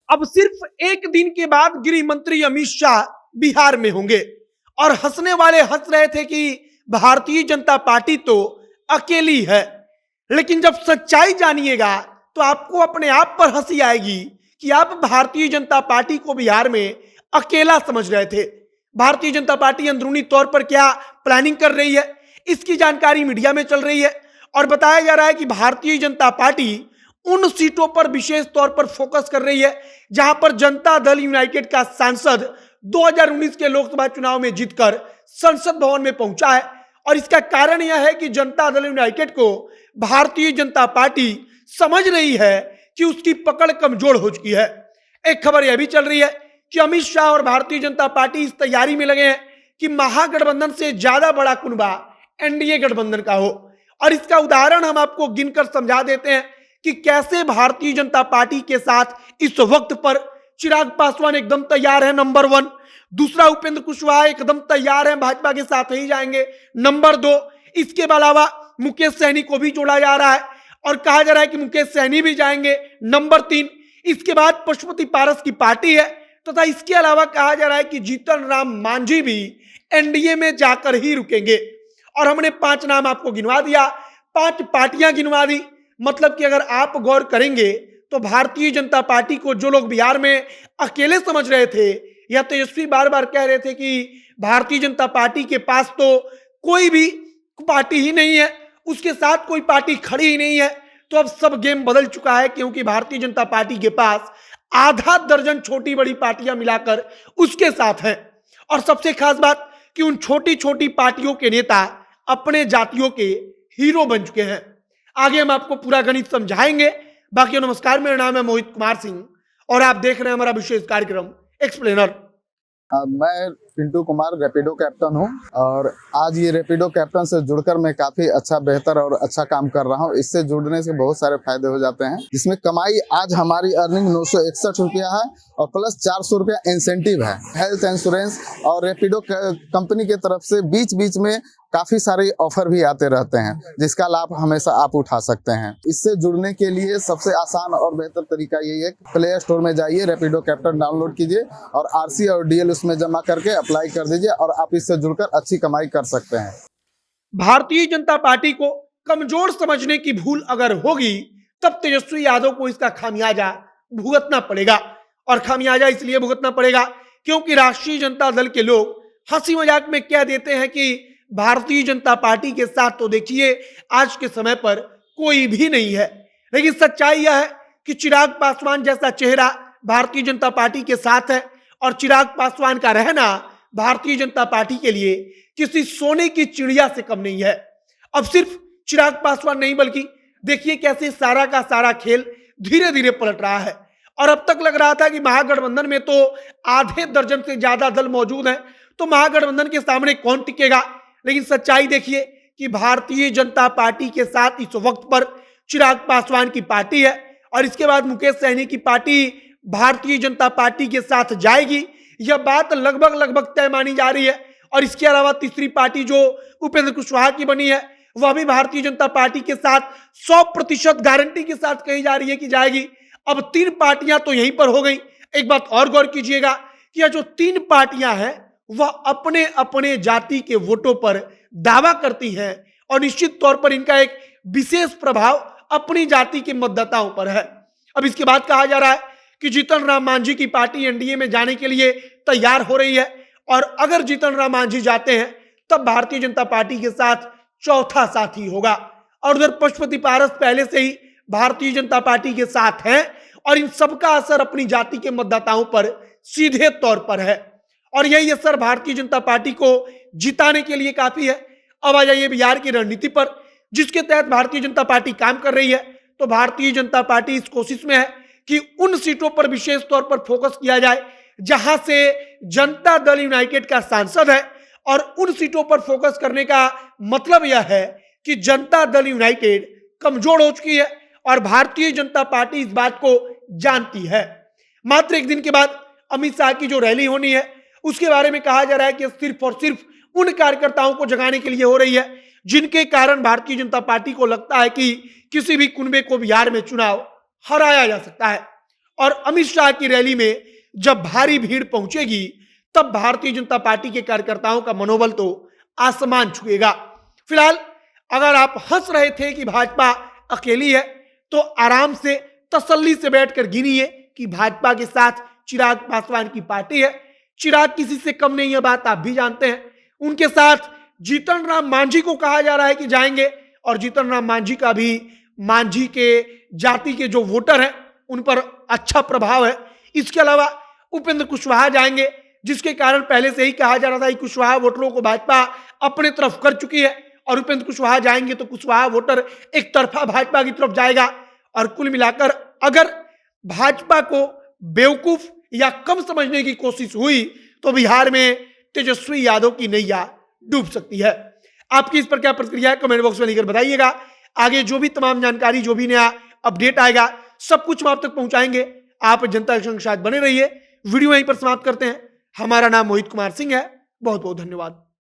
अब सिर्फ एक दिन के बाद गृह मंत्री अमित शाह बिहार में होंगे और हंसने वाले हंस रहे थे कि भारतीय जनता पार्टी तो अकेली है, लेकिन जब सच्चाई जानिएगा तो आपको अपने आप पर हंसी आएगी कि आप भारतीय जनता पार्टी को बिहार में अकेला समझ रहे थे। भारतीय जनता पार्टी अंदरूनी तौर पर क्या प्लानिंग कर रही है, इसकी जानकारी मीडिया में चल रही है और बताया जा रहा है कि भारतीय जनता पार्टी उन सीटों पर विशेष तौर पर फोकस कर रही है जहां पर जनता दल यूनाइटेड का सांसद 2019 के लोकसभा चुनाव में जीतकर संसद भवन में पहुंचा है। और इसका कारण यह है कि जनता दल यूनाइटेड को भारतीय जनता पार्टी समझ रही है कि उसकी पकड़ कमजोर हो चुकी है। एक खबर यह भी चल रही है कि अमित शाह और भारतीय जनता पार्टी इस तैयारी में लगे हैं कि महागठबंधन से ज्यादा बड़ा कुनबा एनडीए गठबंधन का हो। और इसका उदाहरण हम आपको गिनकर समझा देते हैं कि कैसे भारतीय जनता पार्टी के साथ इस वक्त पर चिराग पासवान एकदम तैयार है, नंबर 1। दूसरा, उपेंद्र कुशवाहा एकदम तैयार है, भाजपा के साथ ही जाएंगे, नंबर 2। इसके अलावा मुकेश सहनी को भी जोड़ा जा रहा है और कहा जा रहा है कि मुकेश सहनी भी जाएंगे, नंबर 3। इसके बाद पशुपति पारस की पार्टी है तथा इसके अलावा कहा जा रहा है कि जीतन राम मांझी भी एनडीए में जाकर ही रुकेंगे। और हमने 5 नाम आपको गिनवा दिया, 5 पार्टियां गिनवा दी। मतलब कि अगर आप गौर करेंगे तो भारतीय जनता पार्टी को जो लोग बिहार में अकेले समझ रहे थे, या तेजस्वी बार बार कह रहे थे कि भारतीय जनता पार्टी के पास तो कोई भी पार्टी ही नहीं है, उसके साथ कोई पार्टी खड़ी ही नहीं है, तो अब सब गेम बदल चुका है क्योंकि भारतीय जनता पार्टी के पास आधा दर्जन छोटी बड़ी पार्टियां मिलाकर उसके साथ हैं। और सबसे खास बात कि उन छोटी छोटी पार्टियों के नेता अपने जातियों के हीरो बन चुके हैं। आगे हम आपको पूरा गणित समझाएंगे। बाकी नमस्कार, मेरा नाम है मोहित कुमार सिंह और आप देख रहे हैं हमारा विशेष कार्यक्रम एक्सप्लेनर। मैं पिंटू कुमार रैपिडो कैप्टन हूं और आज ये रैपिडो कैप्टन से जुड़कर मैं काफी अच्छा, बेहतर और अच्छा काम कर रहा हूं। इससे जुड़ने से बहुत सारे फायदे हो जाते हैं, जिसमें कमाई आज हमारी अर्निंग 961 रुपया है और प्लस 400 रुपया इंसेंटिव है। हेल्थ इंश्योरेंस और रैपिडो कंपनी की तरफ से बीच बीच में काफी सारे ऑफर भी आते रहते हैं, जिसका लाभ हमेशा आप उठा सकते हैं। इससे जुड़ने के लिए सबसे आसान और बेहतर तरीका यही है, प्ले स्टोर में जाइए, रैपिडो कैप्टन डाउनलोड कीजिए और आरसी और डीएल उसमें जमा करके अप्लाई कर दीजिए और आप इससे जुड़कर अच्छी कमाई कर सकते हैं। भारतीय जनता पार्टी को कमजोर समझने की भूल अगर होगी तब तेजस्वी यादव को इसका खामियाजा भुगतना पड़ेगा। और खामियाजा इसलिए भुगतना पड़ेगा क्योंकि राष्ट्रीय जनता दल के लोग हंसी मजाक में कह देते हैं कि भारतीय जनता पार्टी के साथ तो देखिए आज के समय पर कोई भी नहीं है, लेकिन सच्चाई यह है कि चिराग पासवान जैसा चेहरा भारतीय जनता पार्टी के साथ है और चिराग पासवान का रहना भारतीय जनता पार्टी के लिए किसी सोने की चिड़िया से कम नहीं है। अब सिर्फ चिराग पासवान नहीं बल्कि देखिए कैसे सारा का सारा खेल धीरे धीरे पलट रहा है। और अब तक लग रहा था कि महागठबंधन में तो आधे दर्जन से ज्यादा दल मौजूद हैं, तो महागठबंधन के सामने कौन टिकेगा। लेकिन सच्चाई देखिए कि भारतीय जनता पार्टी के साथ इस वक्त पर चिराग पासवान की पार्टी है और इसके बाद मुकेश सहनी की पार्टी भारतीय जनता पार्टी के साथ जाएगी। यह बात लगभग तय मानी जा रही है। और इसके अलावा तीसरी पार्टी जो उपेंद्र कुशवाहा की बनी है वह भी भारतीय जनता पार्टी के साथ 100% गारंटी के साथ कही जा रही है कि जाएगी। अब 3 पार्टियां तो यहीं पर हो गई। एक बात और गौर कीजिएगा कि यह जो 3 पार्टियां हैं वह अपने अपने जाति के वोटों पर दावा करती हैं और निश्चित तौर पर इनका एक विशेष प्रभाव अपनी जाति के मतदाताओं पर है। अब इसके बाद कहा जा रहा है कि जीतन राम मांझी की पार्टी एनडीए में जाने के लिए तैयार हो रही है और अगर जीतन राम मांझी जाते हैं तब भारतीय जनता पार्टी के साथ चौथा साथी होगा। और उधर पशुपति पारस पहले से ही भारतीय जनता पार्टी के साथ हैं और इन सबका असर अपनी जाति के मतदाताओं पर सीधे तौर पर है और यही असर भारतीय जनता पार्टी को जिताने के लिए काफी है। अब आ जाइए बिहार की रणनीति पर, जिसके तहत भारतीय जनता पार्टी काम कर रही है। तो भारतीय जनता पार्टी इस कोशिश में है कि उन सीटों पर विशेष तौर पर फोकस किया जाए जहां से जनता दल यूनाइटेड का सांसद है। और उन सीटों पर फोकस करने का मतलब यह है कि जनता दल यूनाइटेड कमजोर हो चुकी है और भारतीय जनता पार्टी इस बात को जानती है। मात्र एक दिन के बाद अमित शाह की जो रैली होनी है उसके बारे में कहा जा रहा है कि सिर्फ और सिर्फ उन कार्यकर्ताओं को जगाने के लिए हो रही है जिनके कारण भारतीय जनता पार्टी को लगता है कि किसी भी कुनबे को बिहार में चुनाव हराया जा सकता है। और अमित शाह की रैली में जब भारी भीड़ पहुंचेगी तब भारतीय जनता पार्टी के कार्यकर्ताओं का मनोबल तो आसमान छुएगा। फिलहाल अगर आप हंस रहे थे कि भाजपा अकेली है तो आराम से तसल्ली से बैठकर गिनिए कि भाजपा के साथ चिराग पासवान की पार्टी है। चिराग किसी से कम नहीं है, बात आप भी जानते हैं। उनके साथ जीतन राम मांझी को कहा जा रहा है कि जाएंगे और जीतन राम मांझी का भी मांझी के जाति के जो वोटर हैं उन पर अच्छा प्रभाव है। इसके अलावा उपेंद्र कुशवाहा जाएंगे, जिसके कारण पहले से ही कहा जा रहा था कि कुशवाहा वोटरों को भाजपा अपने तरफ कर चुकी है और उपेंद्र कुशवाहा जाएंगे तो कुशवाहा वोटर एक तरफा भाजपा की तरफ जाएगा। और कुल मिलाकर अगर भाजपा को बेवकूफ या कम समझने की कोशिश हुई तो बिहार में तेजस्वी यादव की नैया डूब सकती है। आपकी इस पर क्या प्रतिक्रिया है कमेंट बॉक्स में लिखकर बताइएगा। आगे जो भी तमाम जानकारी, जो भी नया अपडेट आएगा, सब कुछ हम आप तक पहुंचाएंगे। आप जनता एक्शन के साथ बने रहिए। वीडियो यहीं पर समाप्त करते हैं। हमारा नाम मोहित कुमार सिंह है। बहुत बहुत धन्यवाद।